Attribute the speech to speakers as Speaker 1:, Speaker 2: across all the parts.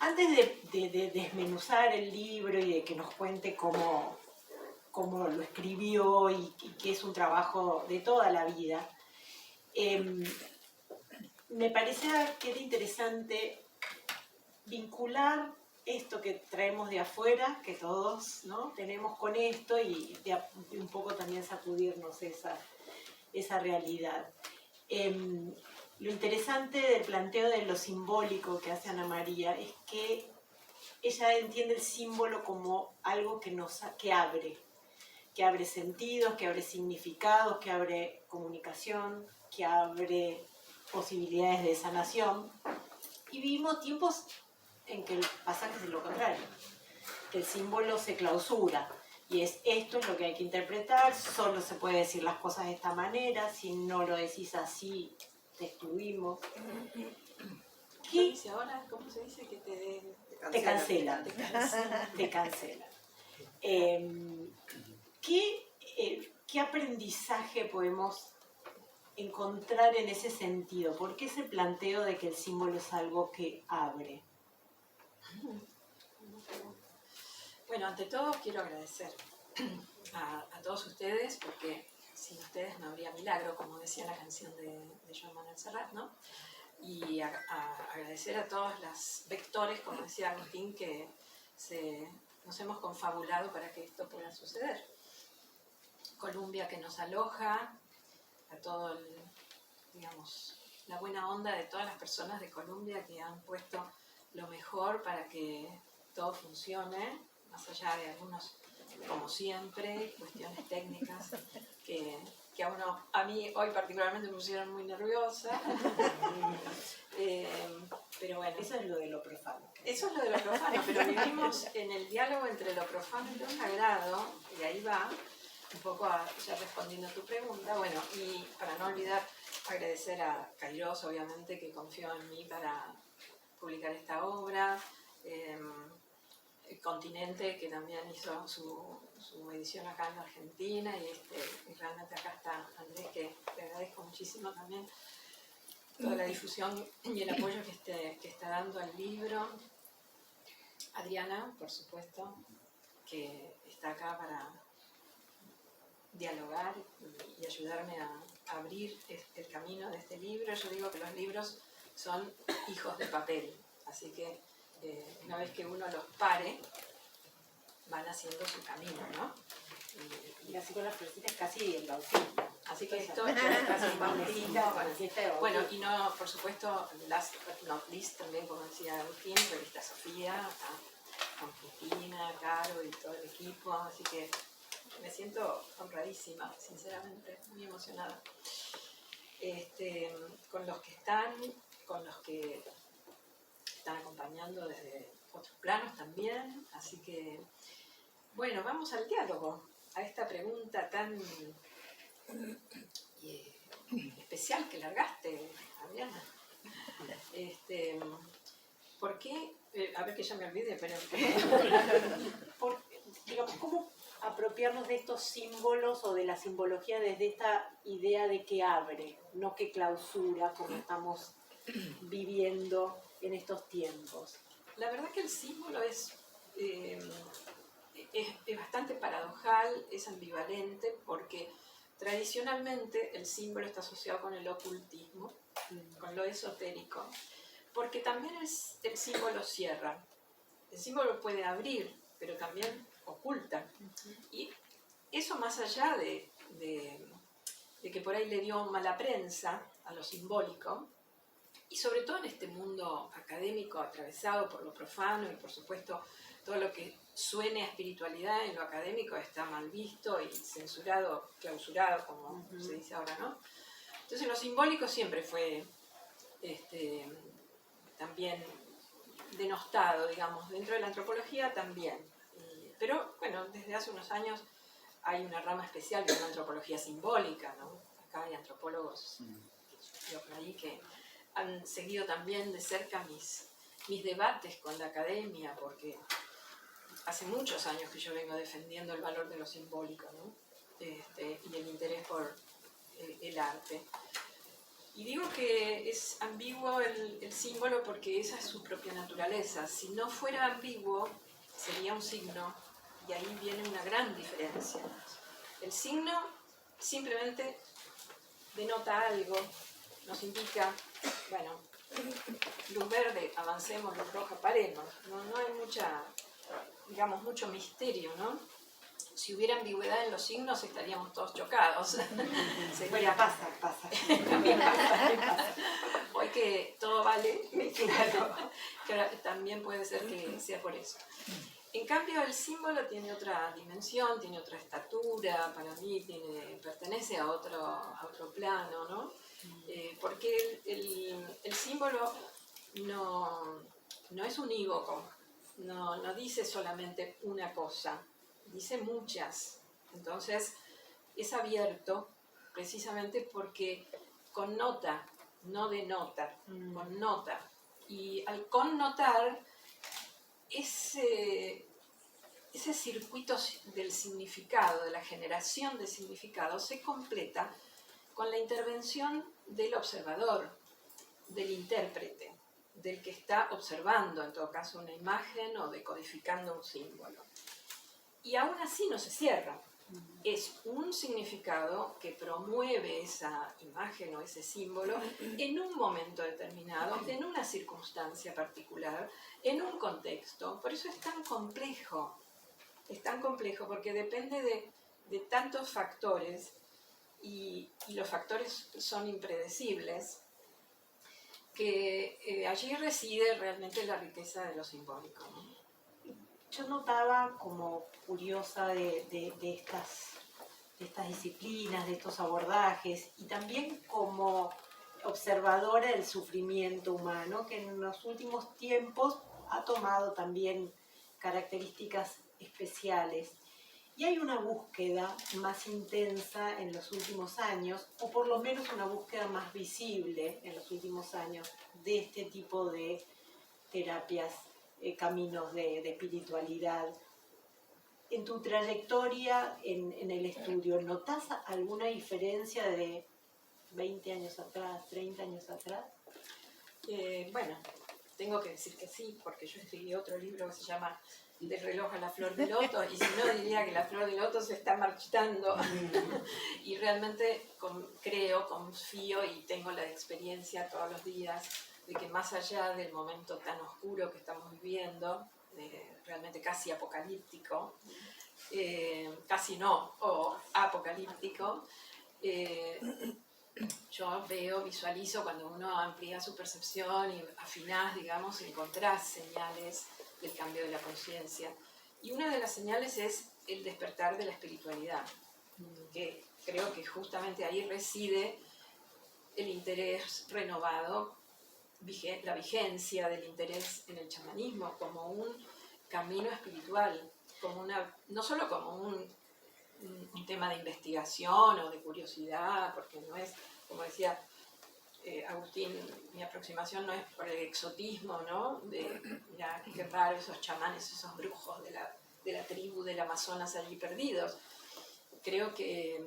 Speaker 1: Antes de desmenuzar el libro y de que nos cuente cómo lo escribió y que es un trabajo de toda la vida, me parecía que era interesante vincular esto que traemos de afuera, que todos, ¿no?, tenemos con esto, y un poco también sacudirnos esa realidad. Lo interesante del planteo de lo simbólico que hace Ana María es que ella entiende el símbolo como algo que abre sentidos, que abre significados, que abre comunicación, que abre posibilidades de sanación. Y vivimos tiempos en que el pasaje es lo contrario, que el símbolo se clausura, y esto es lo que hay que interpretar, solo se puede decir las cosas de esta manera, si no lo decís así, te excluimos.
Speaker 2: ¿Qué dice ahora? ¿Cómo se dice? Que
Speaker 1: te cancelan. Te cancelan. ¿Qué aprendizaje podemos encontrar en ese sentido? ¿Por qué ese planteo de que el símbolo es algo que abre?
Speaker 2: Bueno, ante todo quiero agradecer a todos ustedes, porque sin ustedes no habría milagro, como decía la canción de Joan Manuel Serrat, ¿no? Y agradecer a todos los vectores, como decía Agustín, que nos hemos confabulado para que esto pueda suceder. Columbia, que nos aloja, a todo la buena onda de todas las personas de Columbia que han puesto lo mejor para que todo funcione, más allá de algunos, como siempre, cuestiones técnicas que a mí hoy particularmente me pusieron muy nerviosa. Pero bueno,
Speaker 1: eso es lo de lo profano.
Speaker 2: Eso es lo de lo profano, pero vivimos en el diálogo entre lo profano y lo sagrado, y ahí va un poco ya respondiendo a tu pregunta. Bueno, y para no olvidar, agradecer a Kairos, obviamente, que confió en mí para publicar esta obra, el Continente, que también hizo su edición acá en Argentina, y realmente acá está Andrés, que le agradezco muchísimo también toda la difusión y el apoyo que está dando al libro. Adriana, por supuesto, que está acá para dialogar y ayudarme a abrir el camino de este libro. Yo digo que los libros son hijos de papel, así que una vez que uno los pare, van haciendo su camino, ¿no?
Speaker 1: Y así con las florcitas casi el bautismo.
Speaker 2: Así que esto ya es casi un bautismo. Bueno, y no, por supuesto, last but not least, también, como decía Agustín, Revista Sofía, con Cristina, Caro y todo el equipo, así que me siento honradísima, sinceramente, muy emocionada. Con los que están acompañando desde otros planos también, así que, bueno, vamos al diálogo, a esta pregunta tan especial que largaste, Adriana. ¿Por qué? A ver, que ya me olvidé, pero...
Speaker 1: digamos, ¿cómo apropiarnos de estos símbolos o de la simbología desde esta idea de que abre, no que clausura, como estamos viviendo en estos tiempos?
Speaker 2: La verdad que el símbolo es bastante paradojal, es ambivalente, porque tradicionalmente el símbolo está asociado con el ocultismo, con lo esotérico, porque también el símbolo cierra. El símbolo puede abrir, pero también oculta. Y eso, más allá de que por ahí le dio mala prensa a lo simbólico, y sobre todo en este mundo académico atravesado por lo profano, y por supuesto todo lo que suene a espiritualidad en lo académico está mal visto y censurado, clausurado, como se dice ahora, ¿no? Entonces lo simbólico siempre fue también denostado, digamos, dentro de la antropología también. Pero bueno, desde hace unos años hay una rama especial que es la antropología simbólica, ¿no? Acá hay antropólogos por ahí que han seguido también de cerca mis debates con la academia, porque hace muchos años que yo vengo defendiendo el valor de lo simbólico, ¿no? Y el interés por el arte. Y digo que es ambiguo el símbolo porque esa es su propia naturaleza. Si no fuera ambiguo, sería un signo, y ahí viene una gran diferencia. El signo simplemente denota algo, nos indica, bueno, luz verde, avancemos, luz roja, paremos. No hay mucho misterio, ¿no? Si hubiera ambigüedad en los signos estaríamos todos chocados.
Speaker 1: Bueno, pasa.
Speaker 2: También pasa. Hoy que todo vale, claro, también puede ser que sea por eso. En cambio, el símbolo tiene otra dimensión, tiene otra estatura, para mí pertenece a otro plano, ¿no? Porque el símbolo no es unívoco, no dice solamente una cosa, dice muchas. Entonces, es abierto precisamente porque connota, no denota, connota. Y al connotar, ese circuito del significado, de la generación de significado, se completa con la intervención del observador, del intérprete, del que está observando, en todo caso, una imagen o decodificando un símbolo. Y aún así no se cierra. Es un significado que promueve esa imagen o ese símbolo en un momento determinado, en una circunstancia particular, en un contexto. Por eso es tan complejo porque depende de tantos factores y los factores son impredecibles, que allí reside realmente la riqueza de lo simbólico, ¿no?
Speaker 1: Yo notaba como curiosa de estas disciplinas, de estos abordajes, y también como observadora del sufrimiento humano, que en los últimos tiempos ha tomado también características especiales. Y hay una búsqueda más intensa en los últimos años, o por lo menos una búsqueda más visible en los últimos años de este tipo de terapias, caminos de espiritualidad. En tu trayectoria en el estudio, ¿notas alguna diferencia de 20 años atrás, 30 años atrás?
Speaker 2: Bueno, tengo que decir que sí, porque yo escribí otro libro que se llama Del reloj a la flor de loto, y si no diría que la flor de loto se está marchitando. Y realmente confío y tengo la experiencia todos los días de que más allá del momento tan oscuro que estamos viviendo, realmente casi apocalíptico, casi no, o apocalíptico, yo visualizo cuando uno amplía su percepción y afinás, digamos, encontrás señales del cambio de la conciencia. Y una de las señales es el despertar de la espiritualidad, que creo que justamente ahí reside el interés renovado, la vigencia del interés en el chamanismo como un camino espiritual, no solo como un tema de investigación o de curiosidad, porque no es, como decía Agustín, mi aproximación no es por el exotismo, ¿no? Mira, qué raro esos chamanes, esos brujos de la tribu del Amazonas allí perdidos. Creo que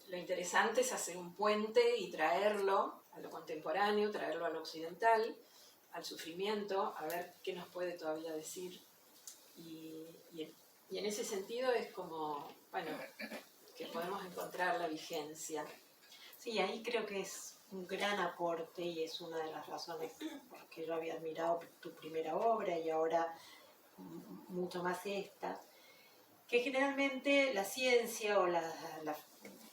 Speaker 2: lo interesante es hacer un puente y traerlo a lo contemporáneo, traerlo a lo occidental, al sufrimiento, a ver qué nos puede todavía decir. Y en ese sentido es como, bueno, que podemos encontrar la vigencia.
Speaker 1: Sí, ahí creo que es un gran aporte y es una de las razones por que yo había admirado tu primera obra y ahora mucho más esta, que generalmente la ciencia o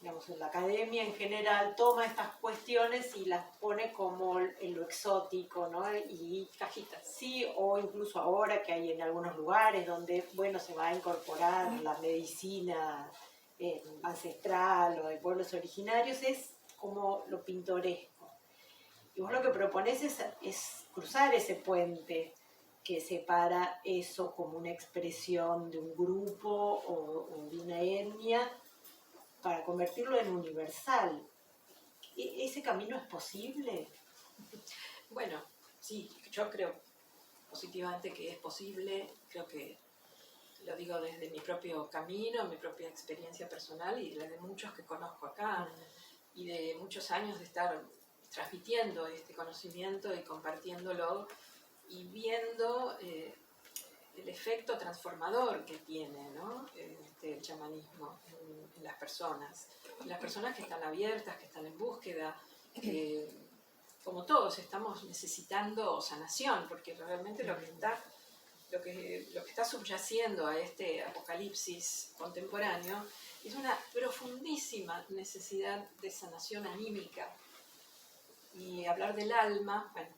Speaker 1: digamos, la academia en general toma estas cuestiones y las pone como en lo exótico, ¿no? Y
Speaker 2: cajitas.
Speaker 1: Sí, o incluso ahora que hay en algunos lugares donde, bueno, se va a incorporar la medicina ancestral o de pueblos originarios, es como lo pintoresco. Y vos lo que propones es cruzar ese puente que separa eso como una expresión de un grupo o de una etnia para convertirlo en universal. ¿Ese camino es posible?
Speaker 2: Bueno, sí, yo creo positivamente que es posible, creo que lo digo desde mi propio camino, mi propia experiencia personal y la de muchos que conozco acá, y de muchos años de estar transmitiendo este conocimiento y compartiéndolo y viendo el efecto transformador que tiene, ¿no? El chamanismo en las personas que están abiertas, que están en búsqueda, que como todos estamos necesitando sanación, porque realmente lo que está subyaciendo a este apocalipsis contemporáneo es una profundísima necesidad de sanación anímica. Y hablar del alma, bueno,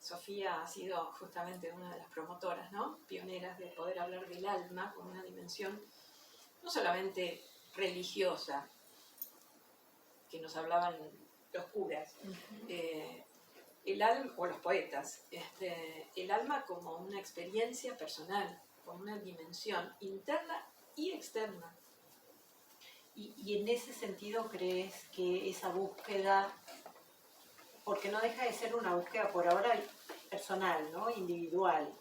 Speaker 2: Sofía ha sido justamente una de las promotoras, ¿no? Pioneras de poder hablar del alma con una dimensión no solamente religiosa, que nos hablaban los curas, el alma, o los poetas, el alma como una experiencia personal, como una dimensión interna y externa.
Speaker 1: Y en ese sentido, ¿crees que esa búsqueda, porque no deja de ser una búsqueda por ahora personal, ¿no? Individual,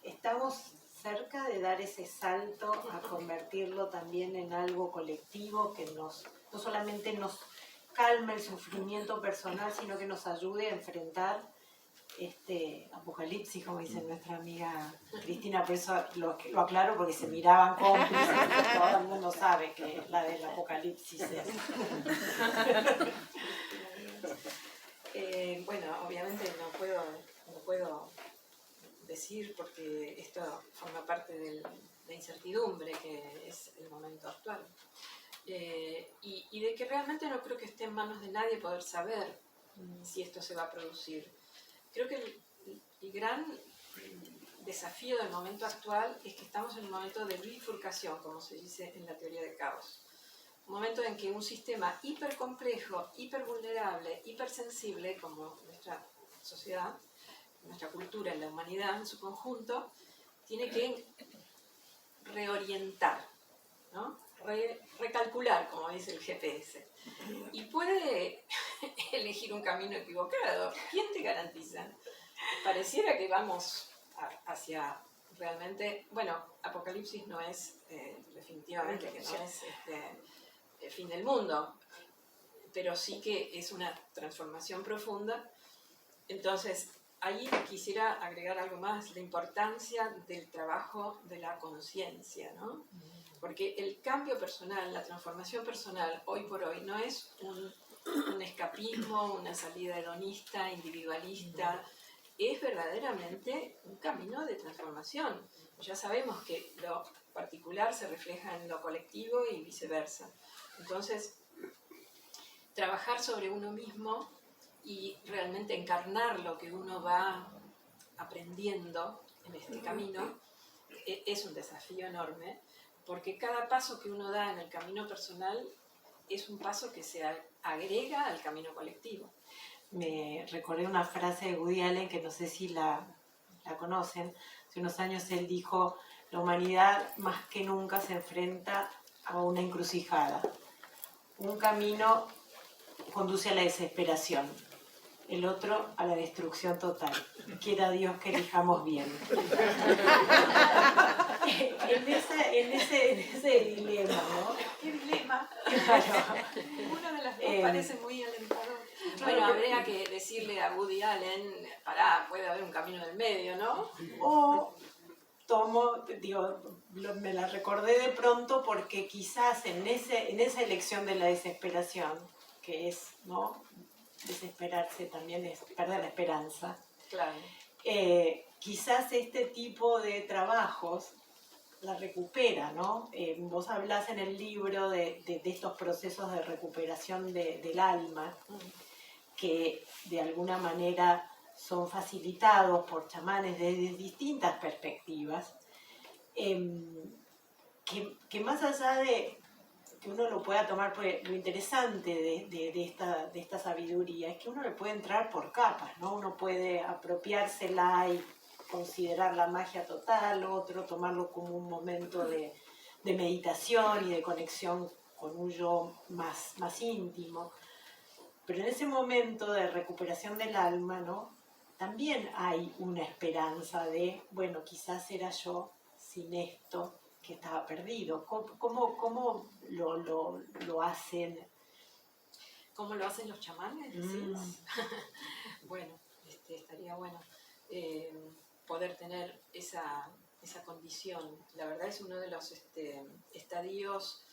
Speaker 1: estamos cerca de dar ese salto a convertirlo también en algo colectivo que no solamente nos calme el sufrimiento personal, sino que nos ayude a enfrentar este apocalipsis, como dice nuestra amiga Cristina? Por eso lo aclaro, porque se miraban cómplices, todo el mundo sabe que la del apocalipsis es.
Speaker 2: Bueno, obviamente no puedo decir, porque esto forma parte de la incertidumbre que es el momento actual. Y de que realmente no creo que esté en manos de nadie poder saber si esto se va a producir. Creo que el gran desafío del momento actual es que estamos en un momento de bifurcación, como se dice en la teoría de caos. Un momento en que un sistema hipercomplejo, hipervulnerable, hipersensible, como nuestra sociedad, nuestra cultura, la humanidad en su conjunto, tiene que reorientar, ¿no? Recalcular, como dice el GPS. Y puede elegir un camino equivocado. ¿Quién te garantiza? Pareciera que vamos hacia realmente... Bueno, Apocalipsis no es, definitivamente, que no es el fin del mundo, pero sí que es una transformación profunda. Entonces, ahí quisiera agregar algo más, la importancia del trabajo de la conciencia, ¿no? Porque el cambio personal, la transformación personal, hoy por hoy, no es un escapismo, una salida hedonista, individualista, es verdaderamente un camino de transformación. Ya sabemos que lo particular se refleja en lo colectivo y viceversa. Entonces, trabajar sobre uno mismo y realmente encarnar lo que uno va aprendiendo en este camino es un desafío enorme, porque cada paso que uno da en el camino personal es un paso que se agrega al camino colectivo.
Speaker 1: Me recordé una frase de Woody Allen, que no sé si la conocen. Hace unos años él dijo: la humanidad más que nunca se enfrenta a una encrucijada. Un camino conduce a la desesperación, el otro a la destrucción total. Quiera Dios que elijamos bien. en ese dilema, ¿no?
Speaker 2: ¿Qué dilema?
Speaker 1: Claro.
Speaker 2: Uno de las dos parece muy alentador. Bueno, habría que decirle a Woody Allen, puede haber un camino del medio, ¿no?
Speaker 1: O me la recordé de pronto porque quizás en esa elección de la desesperación, que es, ¿no? Desesperarse también es perder la esperanza.
Speaker 2: Claro.
Speaker 1: Quizás este tipo de trabajos la recupera, ¿no? Vos hablás en el libro de estos procesos de recuperación del alma, que de alguna manera son facilitados por chamanes desde distintas perspectivas, que más allá de que uno lo pueda tomar, pues lo interesante de esta sabiduría es que uno le puede entrar por capas, ¿no? Uno puede apropiársela y considerar la magia total, otro tomarlo como un momento de meditación y de conexión con un yo más íntimo. Pero en ese momento de recuperación del alma, ¿no? También hay una esperanza de, bueno, quizás era yo sin esto que estaba perdido. ¿Cómo lo hacen?
Speaker 2: ¿Cómo lo hacen los chamanes? ¿Decís? Bueno, estaría bueno poder tener esa condición. La verdad es uno de los estadios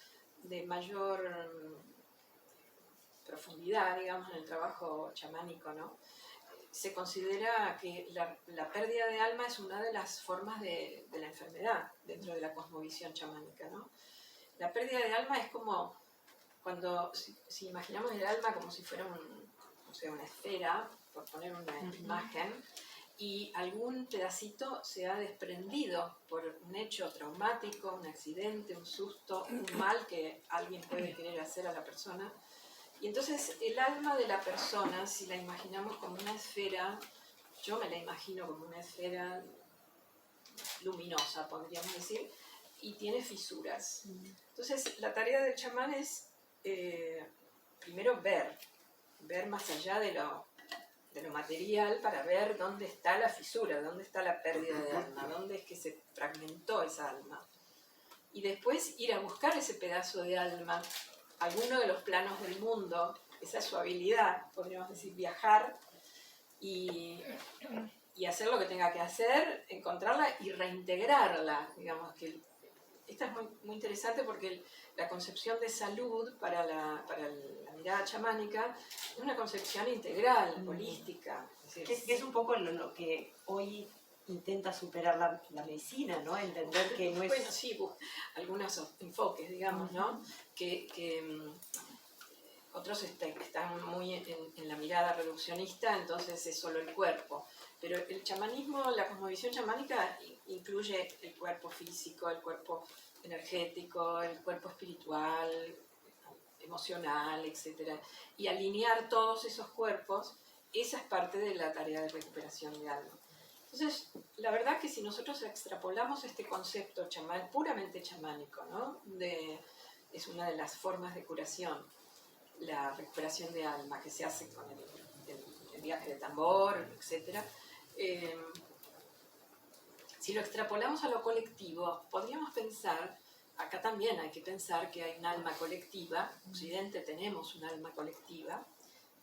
Speaker 2: de mayor profundidad, digamos, en el trabajo chamánico, ¿no? Se considera que la pérdida de alma es una de las formas de la enfermedad dentro de la cosmovisión chamánica, ¿no? La pérdida de alma es como cuando, si imaginamos el alma como si fuera una esfera, por poner una imagen, y algún pedacito se ha desprendido por un hecho traumático, un accidente, un susto, un mal que alguien puede querer hacer a la persona. Y entonces el alma de la persona, si la imaginamos como una esfera, yo me la imagino como una esfera luminosa, podríamos decir, y tiene fisuras. Entonces la tarea del chamán es primero ver más allá de lo material para ver dónde está la fisura, dónde está la pérdida de alma, dónde es que se fragmentó esa alma. Y después ir a buscar ese pedazo de alma, alguno de los planos del mundo, esa es su habilidad, podríamos decir, viajar y hacer lo que tenga que hacer, encontrarla y reintegrarla. Digamos que esta es muy, muy interesante porque la concepción de salud para la mirada chamánica es una concepción integral, holística.
Speaker 1: Que es un poco lo que hoy intenta superar la medicina, ¿no? Entender que no es...
Speaker 2: Bueno, sí, algunos enfoques, digamos, ¿no? Que otros están muy en la mirada reduccionista, entonces es solo el cuerpo. Pero el chamanismo, la cosmovisión chamánica incluye el cuerpo físico, el cuerpo energético, el cuerpo espiritual, emocional, etc. Y alinear todos esos cuerpos, esa es parte de la tarea de recuperación de alma. Entonces, la verdad que si nosotros extrapolamos este concepto puramente chamánico, ¿no? Es una de las formas de curación, la recuperación de alma que se hace con el viaje de tambor, etc. Si lo extrapolamos a lo colectivo, podríamos pensar, acá también hay que pensar que hay un alma colectiva, en Occidente tenemos un alma colectiva,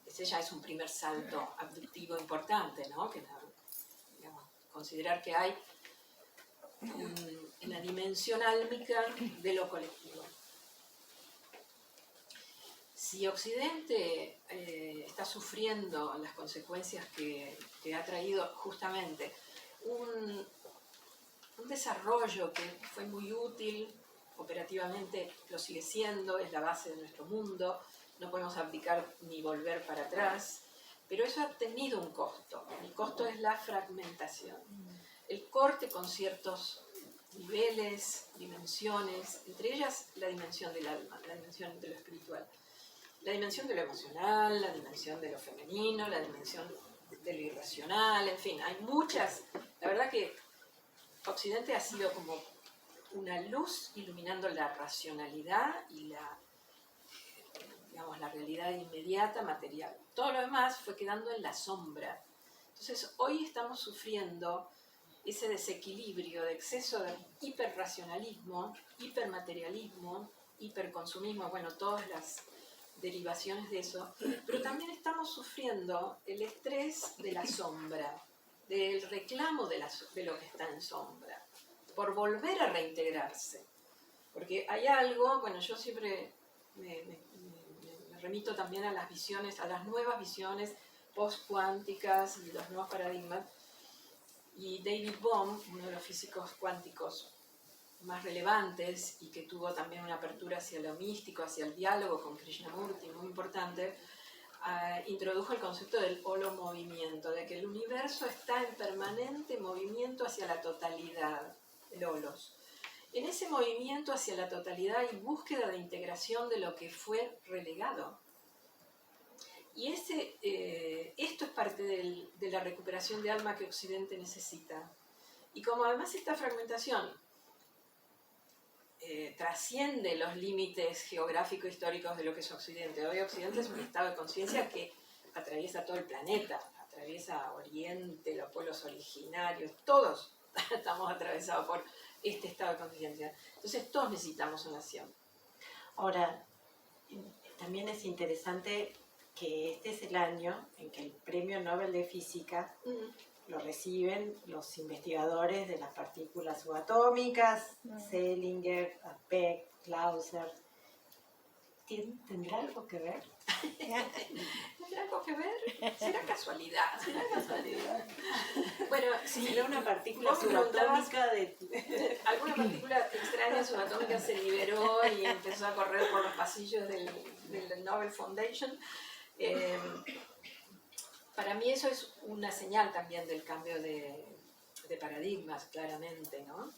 Speaker 2: ese ya es un primer salto abductivo importante, ¿no? Que, digamos, considerar que hay en la dimensión álmica de lo colectivo. Si Occidente está sufriendo las consecuencias que ha traído justamente un desarrollo que fue muy útil, operativamente lo sigue siendo, es la base de nuestro mundo, no podemos abdicar ni volver para atrás, pero eso ha tenido un costo. El costo es la fragmentación, el corte con ciertos niveles, dimensiones, entre ellas la dimensión del alma, la dimensión de lo espiritual, la dimensión de lo emocional, la dimensión de lo femenino, la dimensión de lo irracional, en fin, hay muchas. La verdad que Occidente ha sido como una luz iluminando la racionalidad y la realidad inmediata, material. Todo lo demás fue quedando en la sombra. Entonces, hoy estamos sufriendo ese desequilibrio de exceso de hiperracionalismo, hipermaterialismo, hiperconsumismo, bueno, todas las derivaciones de eso, pero también estamos sufriendo el estrés de la sombra, del reclamo de lo que está en sombra, por volver a reintegrarse. Porque hay algo, bueno, yo siempre me remito también a las visiones, a las nuevas visiones post-cuánticas y los nuevos paradigmas. Y David Bohm, uno de los físicos cuánticos más relevantes y que tuvo también una apertura hacia lo místico, hacia el diálogo con Krishnamurti, muy importante, introdujo el concepto del holomovimiento, de que el universo está en permanente movimiento hacia la totalidad, el holos. En ese movimiento hacia la totalidad y búsqueda de integración de lo que fue relegado. Y esto es parte de la recuperación de alma que Occidente necesita. Y como además esta fragmentación trasciende los límites geográfico-históricos de lo que es Occidente. Hoy Occidente es un estado de conciencia que atraviesa todo el planeta, atraviesa Oriente, los pueblos originarios, todos estamos atravesados por este estado de conciencia. Entonces todos necesitamos sanación.
Speaker 1: Ahora, también es interesante que este es el año en que el Premio Nobel de Física lo reciben los investigadores de las partículas subatómicas, Selinger, Beck, Clauser. ¿Tendrá algo que ver?
Speaker 2: ¿Tendrá algo que ver? ¿Será casualidad? ¿Será casualidad? Bueno, si
Speaker 1: ¿Será una partícula
Speaker 2: vos me preguntabas,
Speaker 1: subatómica de...?
Speaker 2: alguna partícula extraña subatómica se liberó y empezó a correr por los pasillos del Nobel Foundation. Para mí eso es una señal también del cambio de paradigmas, claramente, ¿no?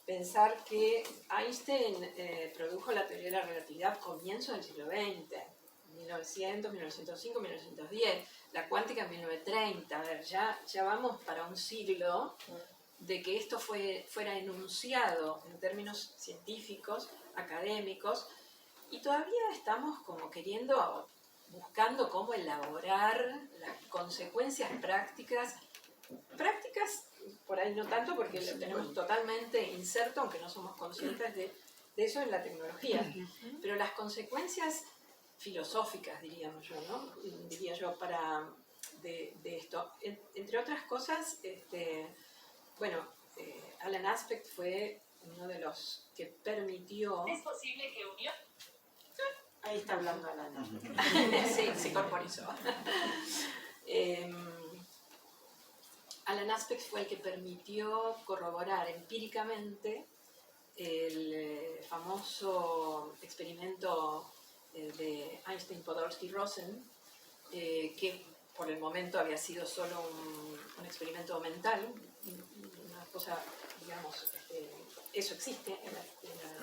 Speaker 2: Pensar que Einstein produjo la teoría de la relatividad a comienzos del siglo XX, 1900, 1905, 1910, la cuántica en 1930. A ver, ya vamos para un siglo de que esto fuera enunciado en términos científicos, académicos, y todavía estamos como buscando cómo elaborar las consecuencias prácticas por ahí no tanto porque lo tenemos totalmente inserto, aunque no somos conscientes de eso en la tecnología, pero las consecuencias filosóficas, diría yo, de esto. Entre otras cosas, Alan Aspect fue uno de los que permitió...
Speaker 3: ¿Es posible que unió?
Speaker 1: Ahí está hablando Alan.
Speaker 2: Sí, se corporizó. Alan Aspect fue el que permitió corroborar empíricamente el famoso experimento de Einstein-Podolsky-Rosen, que por el momento había sido solo un experimento mental, una cosa, digamos, eso existe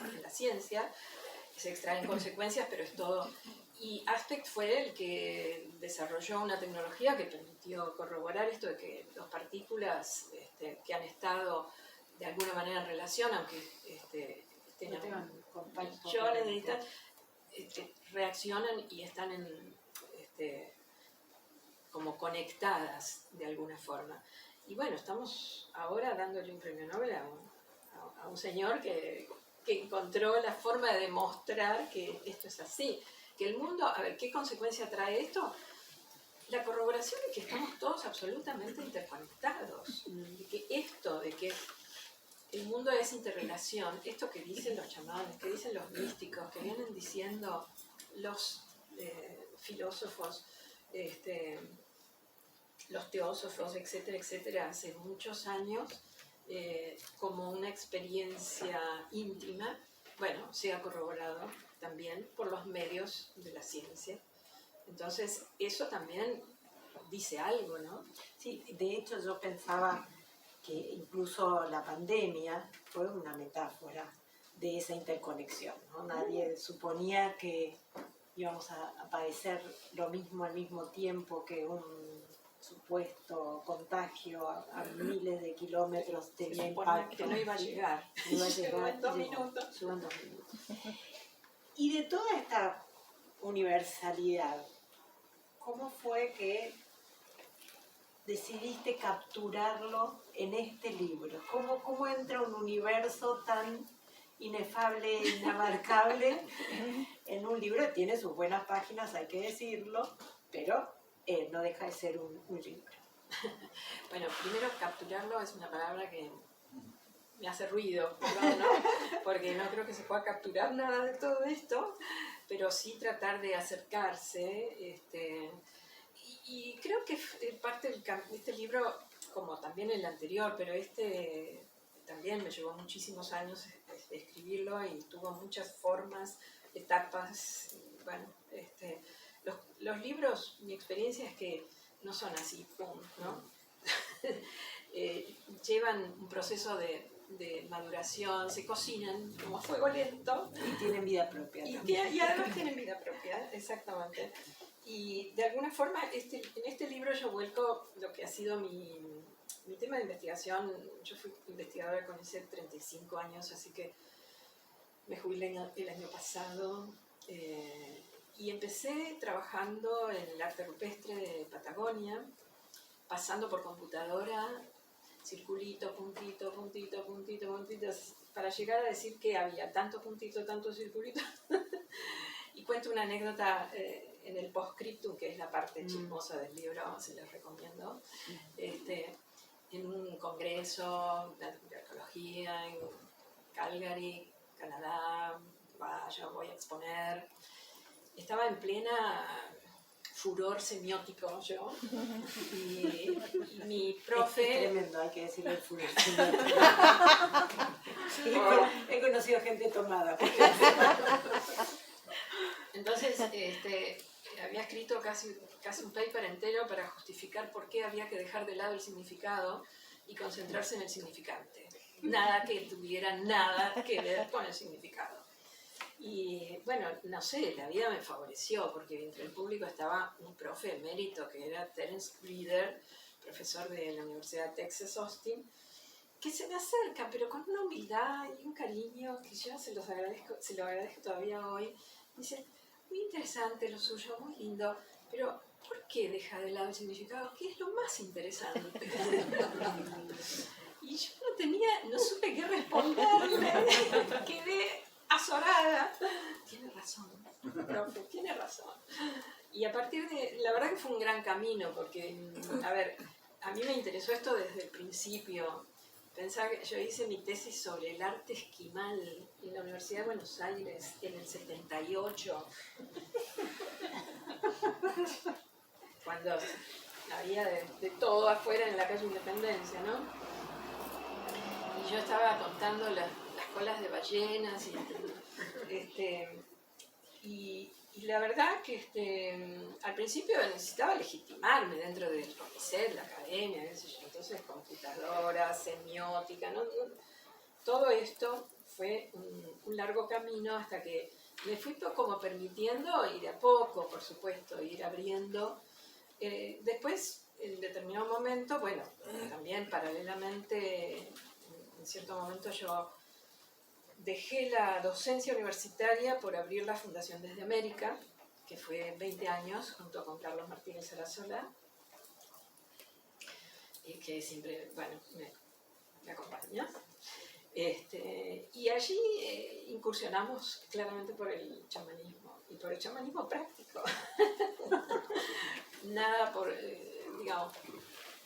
Speaker 2: en la ciencia, se extraen consecuencias, pero es todo. Y Aspect fue el que desarrolló una tecnología que permitió corroborar esto de que las partículas que han estado de alguna manera en relación, aunque estén a millones de distancia, reaccionan y están como conectadas de alguna forma. Y bueno, estamos ahora dándole un premio Nobel a un señor que encontró la forma de demostrar que esto es así. Que el mundo, a ver, ¿qué consecuencia trae esto? La corroboración de que estamos todos absolutamente interconectados. De que el mundo es interrelación, esto que dicen los chamanes, que dicen los místicos, que vienen diciendo los filósofos, los teósofos, etcétera, etcétera, hace muchos años, como una experiencia íntima, bueno, se ha corroborado también por los medios de la ciencia. Entonces, eso también dice algo, ¿no?
Speaker 1: Sí, de hecho yo pensaba que incluso la pandemia fue una metáfora de esa interconexión, ¿no? Nadie suponía que íbamos a padecer lo mismo al mismo tiempo, que un supuesto contagio a miles de kilómetros tenía impacto.
Speaker 2: Que no iba a llegar.
Speaker 1: No iba a llegar.
Speaker 2: Llegó en 2 minutos.
Speaker 1: Llegó en 2 minutos. Y de toda esta universalidad, ¿cómo fue que decidiste capturarlo en este libro? ¿Cómo entra un universo tan inefable e inabarcable en un libro? Tiene sus buenas páginas, hay que decirlo, pero no deja de ser un libro.
Speaker 2: Bueno, primero capturarlo es una palabra que me hace ruido, perdón, ¿no? Porque no creo que se pueda capturar nada de todo esto, pero sí tratar de acercarse. Y creo que parte de este libro, como también el anterior, pero también me llevó muchísimos años escribirlo y tuvo muchas formas, etapas. Bueno, los libros, mi experiencia es que no son así, pum, ¿no? Llevan un proceso de maduración, se cocinan como a fuego lento.
Speaker 1: Y tienen vida propia.
Speaker 2: Y además tienen vida propia, exactamente. Y de alguna forma, en este libro yo vuelco lo que ha sido mi tema de investigación. Yo fui investigadora con ese 35 años, así que me jubilé el año pasado. Y empecé trabajando en el arte rupestre de Patagonia, pasando por computadora, circulito, puntito, puntito, puntito, puntito, para llegar a decir que había tanto puntito, tanto circulito. Y cuento una anécdota en el postscriptum, que es la parte chismosa del libro, se les recomiendo, en un congreso de arqueología en Calgary, Canadá, vaya, voy a exponer. Estaba en plena furor semiótico yo, y mi profe...
Speaker 1: Es tremendo, hay que decirle el furor semiótico. Sí, he conocido gente tomada.
Speaker 2: Entonces, había escrito casi un paper entero para justificar por qué había que dejar de lado el significado y concentrarse en el significante. Nada que tuviera nada que ver con el significado. Y bueno, no sé, la vida me favoreció porque entre el público estaba un profe emérito que era Terence Reader, profesor de la Universidad de Texas Austin, que se me acerca, pero con una humildad y un cariño que yo se lo agradezco todavía hoy. Dice, muy interesante lo suyo, muy lindo, pero ¿por qué deja de lado el significado? ¿Qué es lo más interesante? Y yo no supe qué responderle, quedé azorada. Tiene razón, profe, tiene razón. Y a partir de, la verdad que fue un gran camino, porque, a ver, a mí me interesó esto desde el principio. Pensaba que yo hice mi tesis sobre el arte esquimal en la Universidad de Buenos Aires en el 78, cuando había de todo afuera en la calle Independencia, ¿no? Y yo estaba contando las colas de ballenas y la verdad que al principio necesitaba legitimarme dentro del CONICET, la academia, qué sé yo. Entonces computadora, semiótica, ¿no? Todo esto fue un largo camino hasta que me fui como permitiendo y de a poco, por supuesto, ir abriendo. Después, en determinado momento, bueno, también paralelamente, en cierto momento yo dejé la docencia universitaria por abrir la Fundación Desde América, que fue 20 años, junto con Carlos Martínez Arazola, y que siempre, bueno, me acompaña. Y allí incursionamos claramente por el chamanismo, y por el chamanismo práctico. Nada por, digamos,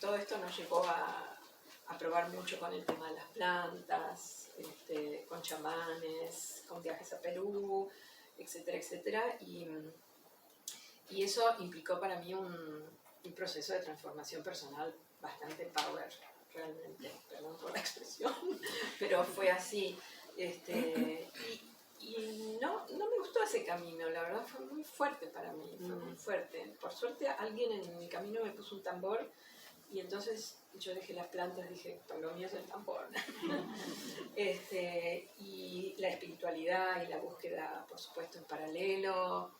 Speaker 2: todo esto nos llevó a probar mucho con el tema de las plantas, con chamanes, con viajes a Perú, etcétera, etcétera. Y eso implicó para mí un proceso de transformación personal bastante power, realmente, perdón por la expresión, pero fue así. Y no me gustó ese camino, la verdad fue muy fuerte para mí, fue muy fuerte. Por suerte alguien en mi camino me puso un tambor y entonces yo dejé las plantas, dije, lo mío es el tambor. Y la espiritualidad y la búsqueda, por supuesto, en paralelo,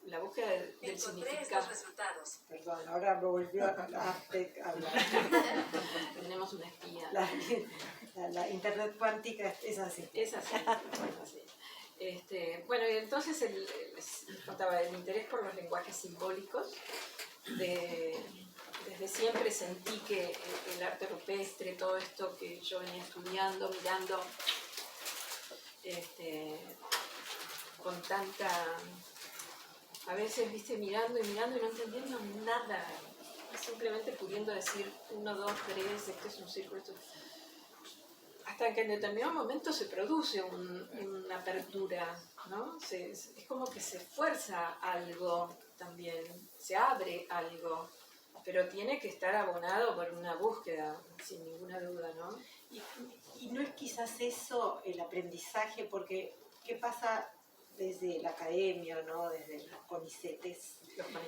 Speaker 2: la búsqueda del significado.
Speaker 3: Resultados.
Speaker 1: Perdón, ahora me volvió a hablar.
Speaker 2: Tenemos una espía.
Speaker 1: La internet cuántica es así.
Speaker 2: Es así, bueno, así. Bueno, y entonces les contaba el interés por los lenguajes simbólicos. Desde siempre sentí que el arte rupestre, todo esto que yo venía estudiando, mirando, con tanta, a veces, viste, mirando y no entendiendo nada, simplemente pudiendo decir 1, 2, 3, esto es un círculo, esto. Hasta que en determinado momento se produce una apertura, ¿no? Es como que se fuerza algo también, se abre algo, pero tiene que estar abonado por una búsqueda, sin ninguna duda, ¿no?
Speaker 1: Y no es quizás eso el aprendizaje, porque ¿qué pasa desde la academia, ¿no? Desde los CONICETes?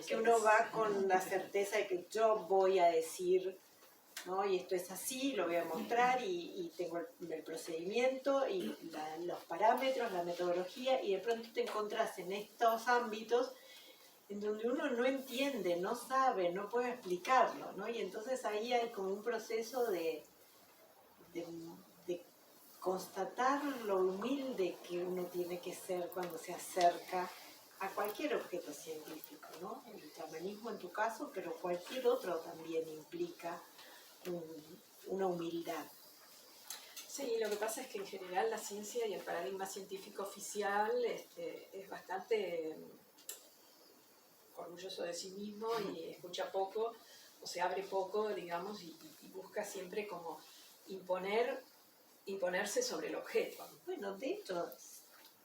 Speaker 1: Que uno va con la certeza de que yo voy a decir, ¿no? Y esto es así, lo voy a mostrar y tengo el procedimiento y los parámetros, la metodología, y de pronto te encontrás en estos ámbitos en donde uno no entiende, no sabe, no puede explicarlo, ¿no? Y entonces ahí hay como un proceso de constatar lo humilde que uno tiene que ser cuando se acerca a cualquier objeto científico, ¿no? El chamanismo en tu caso, pero cualquier otro también implica una humildad.
Speaker 2: Sí, lo que pasa es que en general la ciencia y el paradigma científico oficial es bastante orgulloso de sí mismo y escucha poco, o se abre poco, digamos, y busca siempre como imponerse sobre el objeto.
Speaker 1: Bueno, de hecho,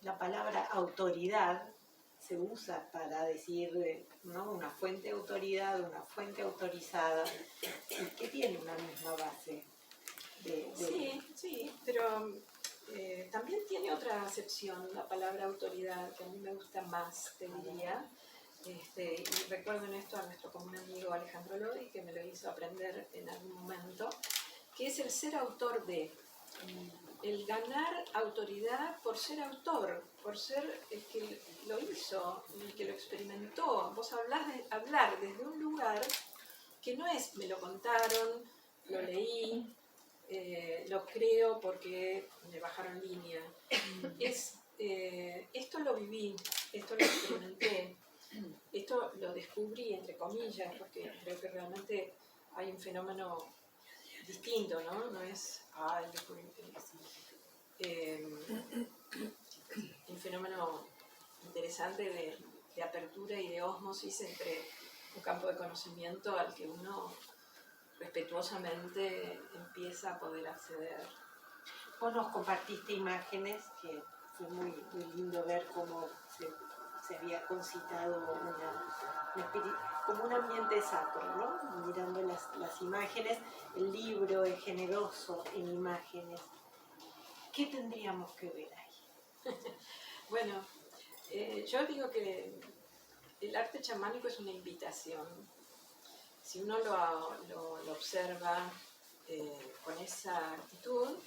Speaker 1: la palabra autoridad se usa para decir, ¿no?, una fuente de autoridad, una fuente autorizada, y que tiene una misma base.
Speaker 2: Sí, pero también tiene otra acepción la palabra autoridad, que a mí me gusta más, te diría. Y recuerdo en esto a nuestro común amigo Alejandro Lodi, que me lo hizo aprender en algún momento, que es el ser autor de, el ganar autoridad por ser autor, por ser el que lo hizo, el que lo experimentó. Vos hablás de hablar desde un lugar que no es me lo contaron, lo leí, lo creo porque me bajaron línea. Es, esto lo viví, esto lo experimenté, esto lo descubrí, entre comillas, porque creo que realmente hay un fenómeno distinto, ¿no? No es, el descubrimiento. Un fenómeno interesante de apertura y de ósmosis entre un campo de conocimiento al que uno respetuosamente empieza a poder acceder.
Speaker 1: Vos nos compartiste imágenes que fue muy, muy lindo ver cómo se había concitado como un ambiente sacro, ¿no? Mirando las imágenes, el libro es generoso en imágenes. ¿Qué tendríamos que ver ahí?
Speaker 2: Bueno, yo digo que el arte chamánico es una invitación. Si uno lo observa con esa actitud,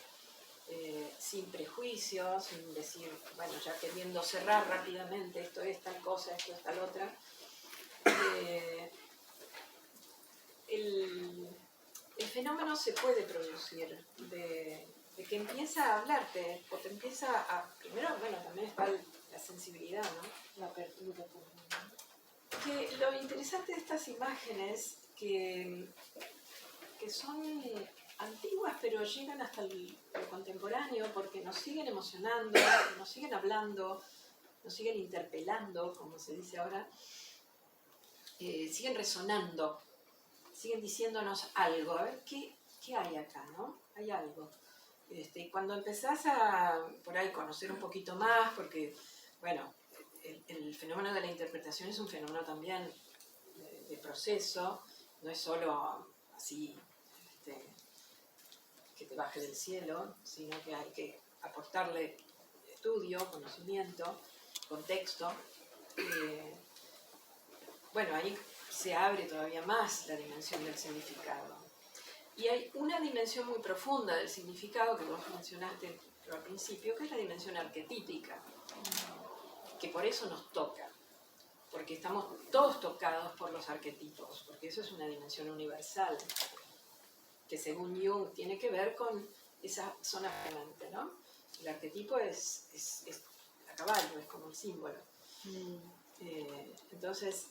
Speaker 2: sin prejuicios, sin decir, bueno, ya queriendo cerrar rápidamente, esto es tal cosa, esto es tal otra, el fenómeno se puede producir de que empieza a hablarte, o te empieza a... Primero, bueno, también está la sensibilidad, ¿no? La apertura. Que lo interesante de estas imágenes, que son antiguas, pero llegan hasta lo contemporáneo, porque nos siguen emocionando, nos siguen hablando, nos siguen interpelando, como se dice ahora, siguen resonando, siguen diciéndonos algo. A ver, ¿qué hay acá, no? Hay algo. Cuando empezás a, por ahí, conocer un poquito más, porque, bueno, el fenómeno de la interpretación es un fenómeno también de proceso, no es solo así que te baje del cielo, sino que hay que aportarle estudio, conocimiento, contexto. Bueno, ahí se abre todavía más la dimensión del significado. Y hay una dimensión muy profunda del significado que vos mencionaste al principio, que es la dimensión arquetípica, que por eso nos toca, porque estamos todos tocados por los arquetipos, porque eso es una dimensión universal, que según Jung tiene que ver con esa zona de la mente, ¿no? El arquetipo es a caballo, es como el símbolo. Entonces,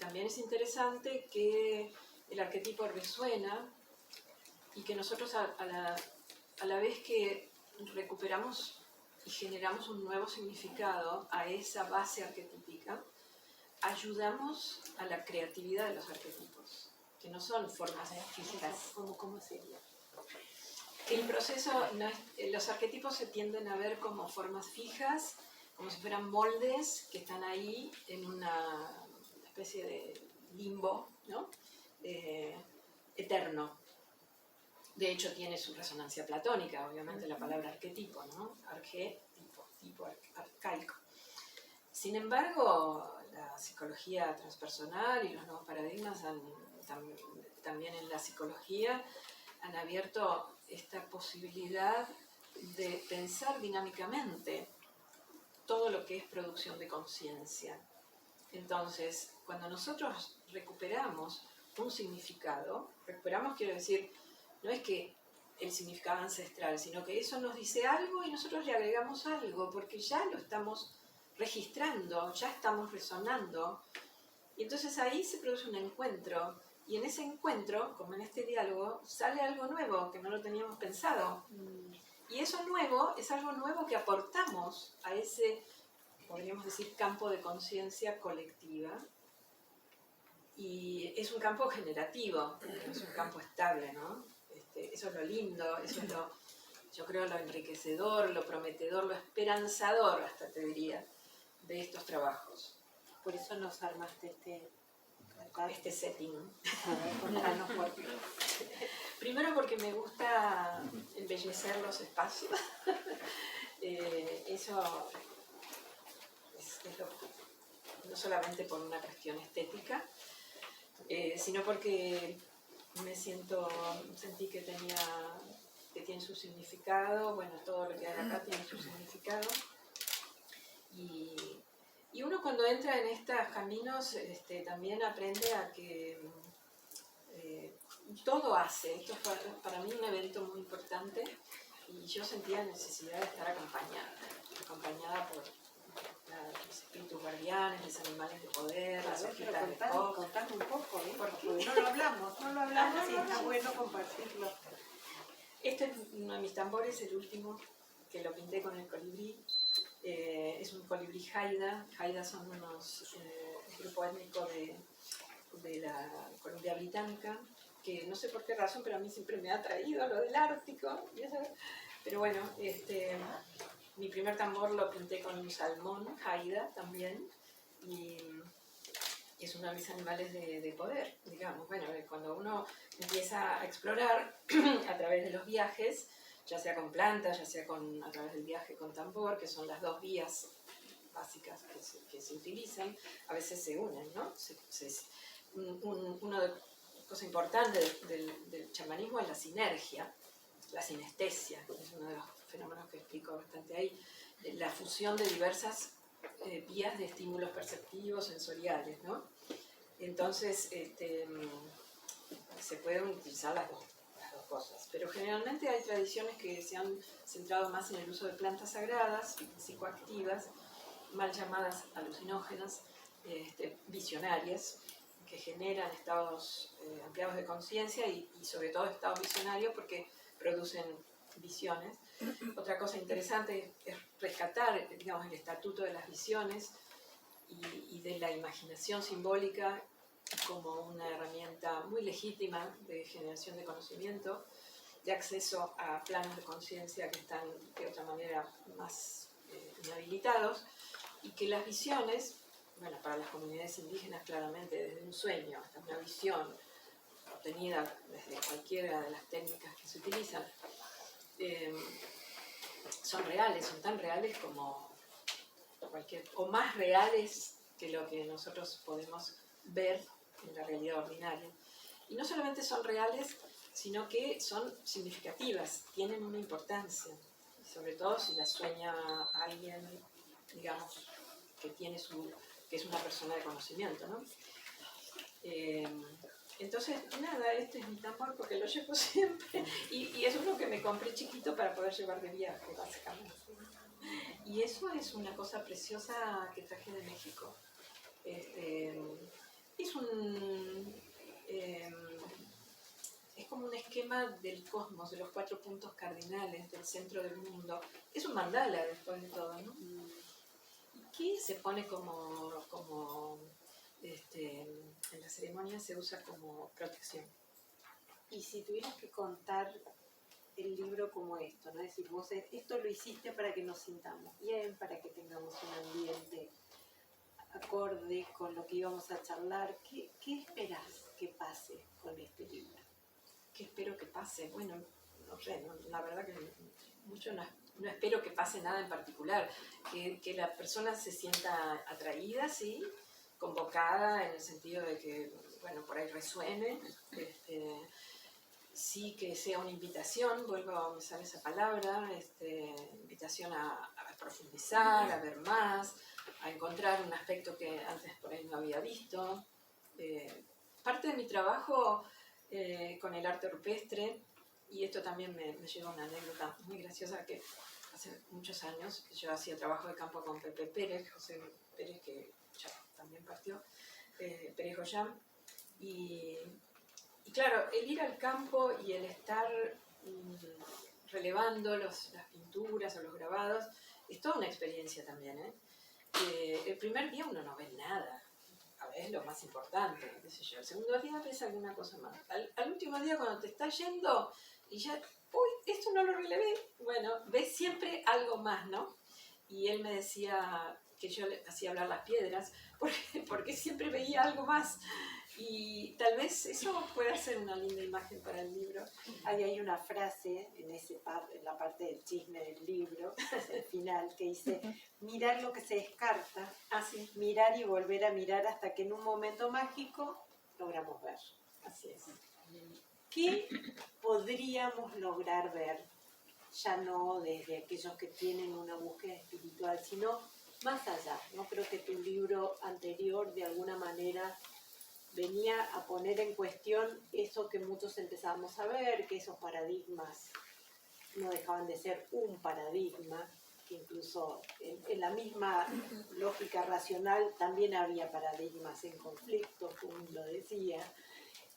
Speaker 2: también es interesante que el arquetipo resuena y que nosotros a la vez que recuperamos y generamos un nuevo significado a esa base arquetípica, ayudamos a la creatividad de los arquetipos, que no son formas físicas. ¿Cómo sería? El proceso, los arquetipos se tienden a ver como formas fijas, como si fueran moldes que están ahí en una especie de limbo, ¿no? Eterno. De hecho, tiene su resonancia platónica, obviamente, la palabra arquetipo, ¿no? Arquetipo, tipo arcaico. Sin embargo, la psicología transpersonal y los nuevos paradigmas también en la psicología han abierto esta posibilidad de pensar dinámicamente todo lo que es producción de conciencia. Entonces, cuando nosotros recuperamos un significado, recuperamos quiero decir, no es que el significado ancestral, sino que eso nos dice algo y nosotros le agregamos algo, porque ya lo estamos registrando, ya estamos resonando. Y entonces ahí se produce un encuentro, y en ese encuentro, como en este diálogo, sale algo nuevo que no lo teníamos pensado. Y eso nuevo es algo nuevo que aportamos a ese, podríamos decir, campo de conciencia colectiva, Y es un campo generativo, no es un campo estable, ¿no? Eso es lo lindo, eso es lo, yo creo, lo enriquecedor, lo prometedor, lo esperanzador, hasta te diría, de estos trabajos.
Speaker 1: Por eso nos armaste
Speaker 2: Este setting.
Speaker 1: A ver, contanos por qué.
Speaker 2: Primero porque me gusta embellecer los espacios. Eso es no solamente por una cuestión estética, sino porque sentí que tiene su significado. Bueno, todo lo que hay acá tiene su significado. Y uno cuando entra en estos caminos también aprende a que todo hace. Esto fue para mí un evento muy importante y yo sentía necesidad de estar acompañada por los espíritus guardianes, los animales de poder, las hojitas de pop.
Speaker 1: Contame un poco, ¿eh?
Speaker 2: ¿Por qué?
Speaker 1: Porque no lo hablamos y está bueno compartirlo.
Speaker 2: Este es uno de mis tambores, el último, que lo pinté con el colibrí. Es un colibrí Haida. Haida son un grupo étnico de la Columbia Británica, que no sé por qué razón, pero a mí siempre me ha atraído lo del Ártico. Pero bueno, mi primer tambor lo pinté con un salmón, Haida también, y es uno de mis animales de poder, digamos. Bueno, cuando uno empieza a explorar a través de los viajes, ya sea con plantas, ya sea a través del viaje con tambor, que son las dos vías básicas que se utilizan, a veces se unen, ¿no? Una cosa importante del chamanismo es la sinergia, la sinestesia, que es uno de los fenómenos que explico bastante ahí, la fusión de diversas vías de estímulos perceptivos, sensoriales, ¿no? Entonces, se pueden utilizar las dos cosas, pero generalmente hay tradiciones que se han centrado más en el uso de plantas sagradas, psicoactivas, mal llamadas alucinógenas, visionarias, que generan estados ampliados de conciencia y sobre todo estados visionarios porque producen visiones. Otra cosa interesante es rescatar, digamos, el estatuto de las visiones y de la imaginación simbólica como una herramienta muy legítima de generación de conocimiento, de acceso a planos de conciencia que están de otra manera más inhabilitados, y que las visiones, bueno, para las comunidades indígenas claramente desde un sueño hasta una visión obtenida desde cualquiera de las técnicas que se utilizan, son reales, son tan reales como o más reales que lo que nosotros podemos ver en la realidad ordinaria. Y no solamente son reales, sino que son significativas, tienen una importancia, sobre todo si las sueña alguien, digamos, que es una persona de conocimiento, ¿no? Entonces, nada, este es mi tambor porque lo llevo siempre y eso es lo que me compré chiquito para poder llevar de viaje, básicamente. Y eso es una cosa preciosa que traje de México. Es como un esquema del cosmos, de los 4 puntos cardinales del centro del mundo. Es un mandala después de todo, ¿no? Y que se pone en la ceremonia se usa como protección.
Speaker 1: Y si tuvieras que contar el libro como esto, ¿no? Es decir, vos esto lo hiciste para que nos sintamos bien, para que tengamos un ambiente acorde con lo que íbamos a charlar. ¿Qué esperás que pase con este libro?
Speaker 2: ¿Qué espero que pase? Bueno, no sé, la verdad que mucho no espero que pase nada en particular, que la persona se sienta atraída, sí, convocada en el sentido de que, bueno, por ahí resuene, sí que sea una invitación, me sale esa palabra, invitación a profundizar, a ver más, a encontrar un aspecto que antes por ahí no había visto. Parte de mi trabajo con el arte rupestre, y esto también me lleva a una anécdota muy graciosa, que hace muchos años yo hacía trabajo de campo con Pepe Pérez, José Pérez, que ya también partió, Pérez Goyán, y claro, el ir al campo y el estar relevando las pinturas o los grabados es toda una experiencia también, ¿eh? El primer día uno no ve nada. A es lo más importante, qué sé yo. El segundo día ves alguna cosa más. Al último día, cuando te está yendo y ya, uy, esto no lo relevé, bueno, ves siempre algo más, ¿no? Y él me decía que yo le hacía hablar las piedras, porque siempre veía algo más. Y tal vez eso pueda ser una linda imagen para el libro.
Speaker 1: Ahí hay una frase en la parte del chisme del libro, el final, que dice, mirar lo que se descarta,
Speaker 2: Así,
Speaker 1: mirar y volver a mirar hasta que en un momento mágico logramos ver.
Speaker 2: así es.
Speaker 1: ¿Qué podríamos lograr ver? Ya no desde aquellos que tienen una búsqueda espiritual, sino más allá. No creo que tu libro anterior de alguna manera venía a poner en cuestión eso que muchos empezamos a ver, que esos paradigmas no dejaban de ser un paradigma, que incluso en la misma lógica racional también había paradigmas en conflicto, como lo decía.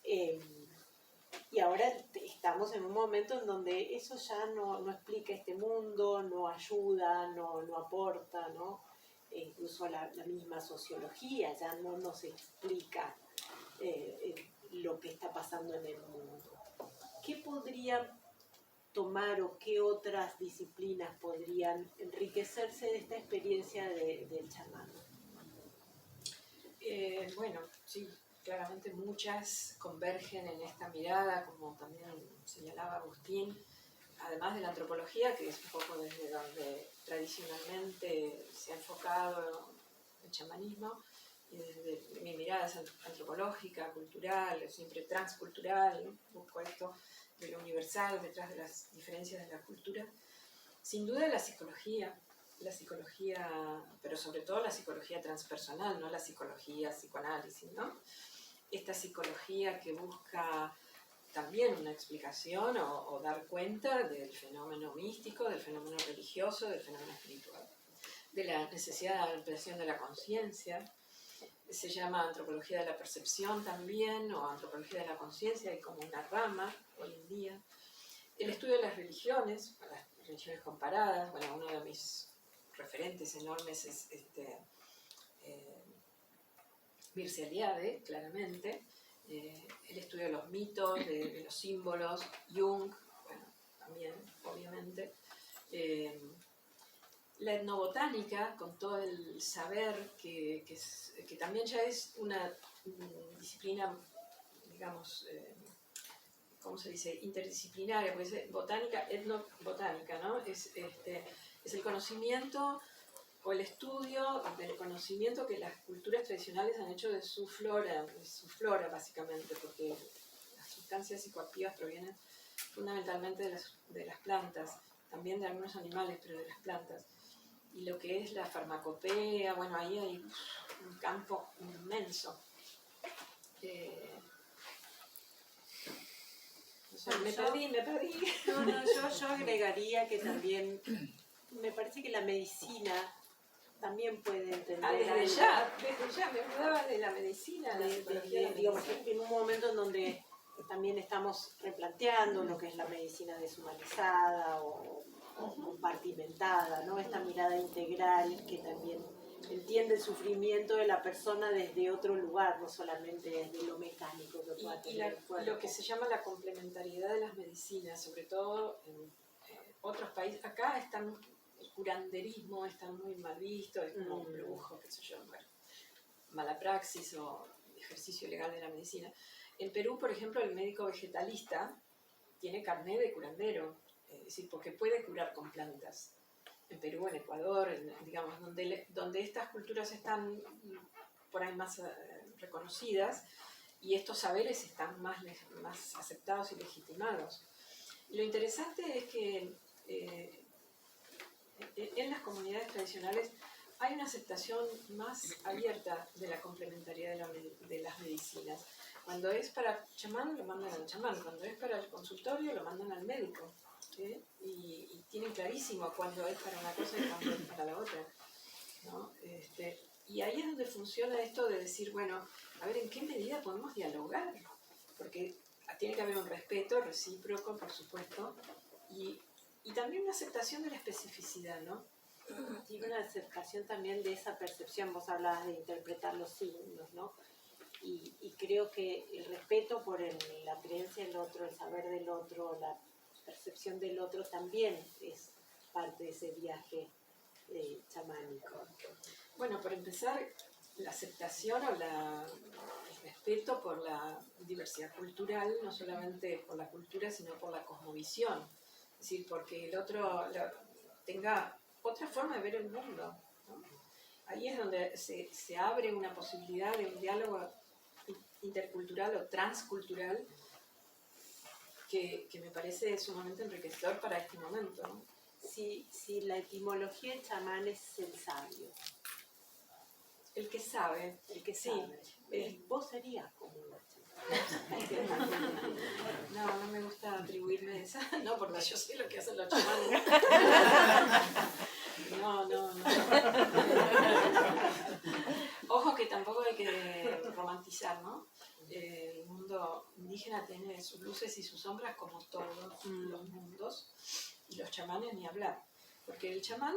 Speaker 1: Y ahora estamos en un momento en donde eso ya no explica este mundo, no ayuda, no aporta, ¿no? E incluso la misma sociología ya no nos explica lo que está pasando en el mundo. ¿Qué podría tomar o qué otras disciplinas podrían enriquecerse de esta experiencia del chamán?
Speaker 2: Bueno, sí, claramente muchas convergen en esta mirada, como también señalaba Agustín, además de la antropología, que es un poco desde donde tradicionalmente se ha enfocado el chamanismo, y desde mi mirada es antropológica, cultural, siempre transcultural, ¿no? Busco esto de lo universal detrás de las diferencias de la cultura. Sin duda la psicología, pero sobre todo la psicología transpersonal, no la psicología psicoanálisis, ¿no? Esta psicología que busca también una explicación o dar cuenta del fenómeno místico, del fenómeno religioso, del fenómeno espiritual, de la necesidad de ampliación de la conciencia. Se llama antropología de la percepción también, o antropología de la conciencia, hay como una rama hoy en día. El estudio de las religiones comparadas, bueno, uno de mis referentes enormes es Mircea Eliade, claramente, el estudio de los mitos, de los símbolos, Jung, bueno, también, obviamente, la etnobotánica, con todo el saber que también ya es una disciplina, digamos, ¿cómo se dice? Interdisciplinaria, porque es botánica, etnobotánica, ¿no? Es el conocimiento o el estudio del conocimiento que las culturas tradicionales han hecho de su flora básicamente, porque las sustancias psicoactivas provienen fundamentalmente de las plantas, también de algunos animales, pero de las plantas. Y lo que es la farmacopea, bueno, ahí hay un campo inmenso. Me perdí.
Speaker 1: Yo agregaría que también, me parece que la medicina también puede entender.
Speaker 2: Desde ya, me acordaba de la medicina,
Speaker 1: digamos, en un momento en donde también estamos replanteando lo que es la medicina deshumanizada o compartimentada, ¿no? Esta mirada integral que también entiende el sufrimiento de la persona desde otro lugar, no solamente desde lo mecánico que pueda tener el cuerpo.
Speaker 2: Lo que se llama la complementariedad de las medicinas, sobre todo en otros países. Acá el curanderismo está muy mal visto, es como un brujo, qué sé yo, bueno, mala praxis o ejercicio ilegal de la medicina. En Perú, por ejemplo, el médico vegetalista tiene carné de curandero, es decir, porque puede curar con plantas. En Perú, en Ecuador, digamos, donde estas culturas están por ahí más reconocidas y estos saberes están más aceptados y legitimados. Y lo interesante es que en las comunidades tradicionales hay una aceptación más abierta de la complementariedad de las medicinas. Cuando es para chamán, lo mandan al chamán. Cuando es para el consultorio, lo mandan al médico. ¿Sí? Y tienen clarísimo cuándo es para una cosa y cuándo es para la otra, ¿no? Y ahí es donde funciona esto de decir, bueno, a ver, ¿en qué medida podemos dialogar? Porque tiene que haber un respeto recíproco, por supuesto, y también una aceptación de la especificidad, ¿no?
Speaker 1: Y una aceptación también de esa percepción, vos hablabas de interpretar los signos, ¿no? Y creo que el respeto por la creencia del otro, el saber del otro, la percepción del otro también es parte de ese viaje chamánico.
Speaker 2: Bueno, para empezar, la aceptación o el respeto por la diversidad cultural, no solamente por la cultura, sino por la cosmovisión. Es decir, porque el otro tenga otra forma de ver el mundo, ¿no? Ahí es donde se abre una posibilidad de un diálogo intercultural o transcultural que me parece sumamente enriquecedor para este momento, ¿no?
Speaker 1: Si la etimología del chamán es el sabio.
Speaker 2: El que sabe.
Speaker 1: El que
Speaker 2: Sí.
Speaker 1: sabe. Vos serías como una chamán.
Speaker 2: No me gusta atribuirme esa. No, porque yo sé lo que hacen los chamanes. No. Ojo que tampoco hay que romantizar, ¿no? El mundo indígena tiene sus luces y sus sombras como todos los mundos, y los chamanes ni hablar, porque el chamán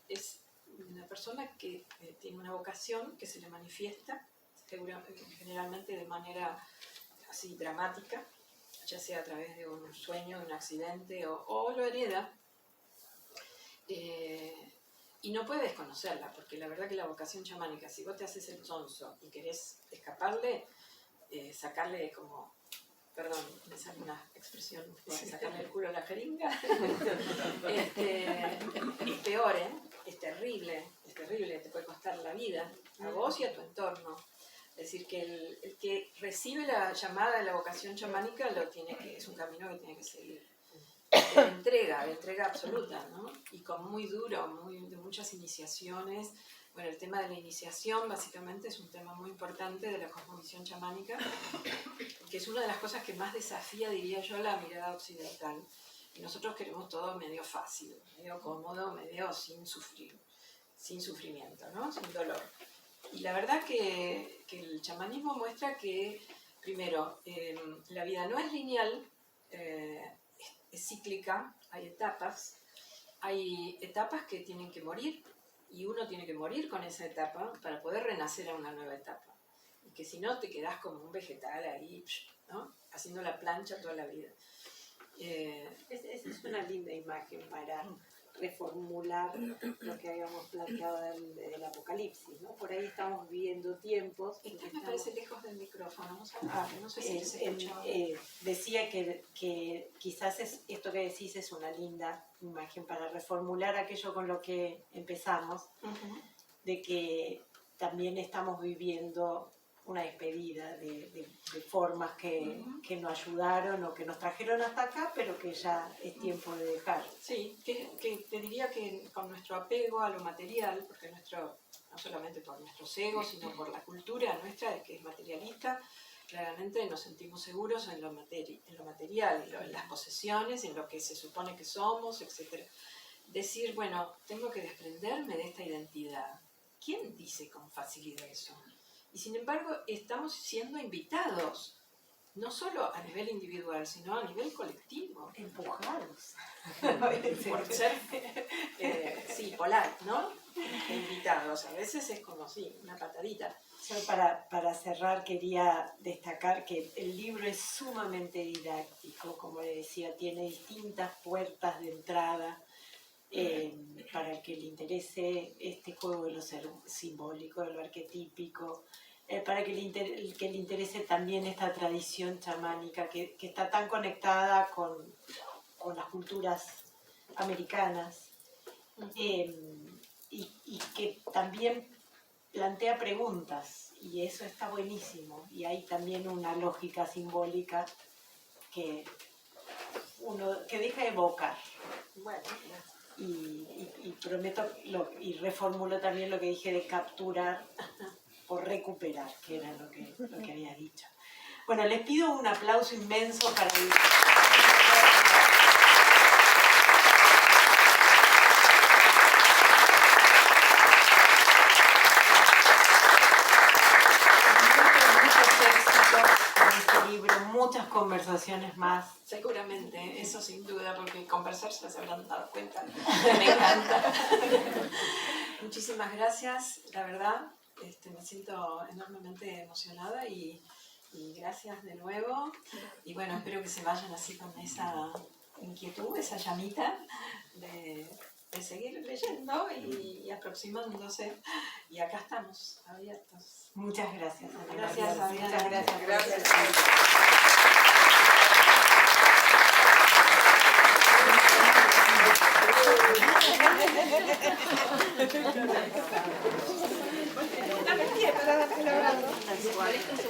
Speaker 2: es una persona que tiene una vocación que se le manifiesta generalmente de manera así dramática, ya sea a través de un sueño, de un accidente o lo hereda, y no puede desconocerla, porque la verdad que la vocación chamánica, si vos te haces el sonso y querés escaparle, sacarle como, perdón, me sale una expresión, sacarle el culo a la jeringa, es peor, es terrible, te puede costar la vida, a vos y a tu entorno. Es decir, que el que recibe la llamada de la vocación chamánica es un camino que tiene que seguir. De entrega absoluta, ¿no? Y con muy duro, de muchas iniciaciones. Bueno, el tema de la iniciación básicamente es un tema muy importante de la cosmovisión chamánica, que es una de las cosas que más desafía, diría yo, la mirada occidental. Y nosotros queremos todo medio fácil, medio cómodo, medio sin sufrimiento, ¿no? Sin dolor. Y la verdad que el chamanismo muestra que, primero, la vida no es lineal, es cíclica, hay etapas que tienen que morir, y uno tiene que morir con esa etapa para poder renacer a una nueva etapa. Y que si no, te quedás como un vegetal ahí, ¿no? Haciendo la plancha toda la vida.
Speaker 1: Esa es una linda imagen para reformular lo que habíamos planteado del Apocalipsis, ¿no? Por ahí estamos viviendo tiempos.
Speaker 2: Me parece lejos del micrófono, no sé si se escucha.
Speaker 1: Decía que quizás esto que decís es una linda imagen para reformular aquello con lo que empezamos, de que también estamos viviendo una despedida de formas que nos ayudaron o que nos trajeron hasta acá, pero que ya es tiempo de dejar.
Speaker 2: Sí, que te diría que con nuestro apego a lo material, porque no solamente por nuestros egos, sino por la cultura nuestra, que es materialista, claramente nos sentimos seguros en lo material, en las posesiones, en lo que se supone que somos, etc. Decir, bueno, tengo que desprenderme de esta identidad. ¿Quién dice con facilidad eso? Y sin embargo, estamos siendo invitados, no solo a nivel individual, sino a nivel colectivo.
Speaker 1: Empujados.
Speaker 2: Por ser, polar, ¿no? Invitados. A veces es como, una patadita.
Speaker 1: Yo para cerrar quería destacar que el libro es sumamente didáctico, como le decía, tiene distintas puertas de entrada. Para el que le interese este juego de lo simbólico, de lo arquetípico, para que le interese también esta tradición chamánica que está tan conectada con las culturas americanas, y que también plantea preguntas, y eso está buenísimo, y hay también una lógica simbólica que deja evocar.
Speaker 2: Bueno,
Speaker 1: y prometo y reformulo también lo que dije de capturar o recuperar, que era lo que había dicho. Bueno, les pido un aplauso inmenso para el... Muchos éxitos en este libro, muy muchas conversaciones más.
Speaker 2: Seguramente, eso sin duda, porque conversar se habrán dado cuenta. Me encanta. Muchísimas gracias, la verdad, me siento enormemente emocionada y gracias de nuevo. Y bueno, espero que se vayan así con esa inquietud, esa llamita de seguir leyendo y aproximándose. Y acá estamos, abiertos.
Speaker 1: Muchas gracias. Ana
Speaker 2: Gracias,
Speaker 1: María.
Speaker 2: Adriana.
Speaker 1: Muchas gracias.
Speaker 3: Gracias.
Speaker 2: Una mentira para darte el abrazo.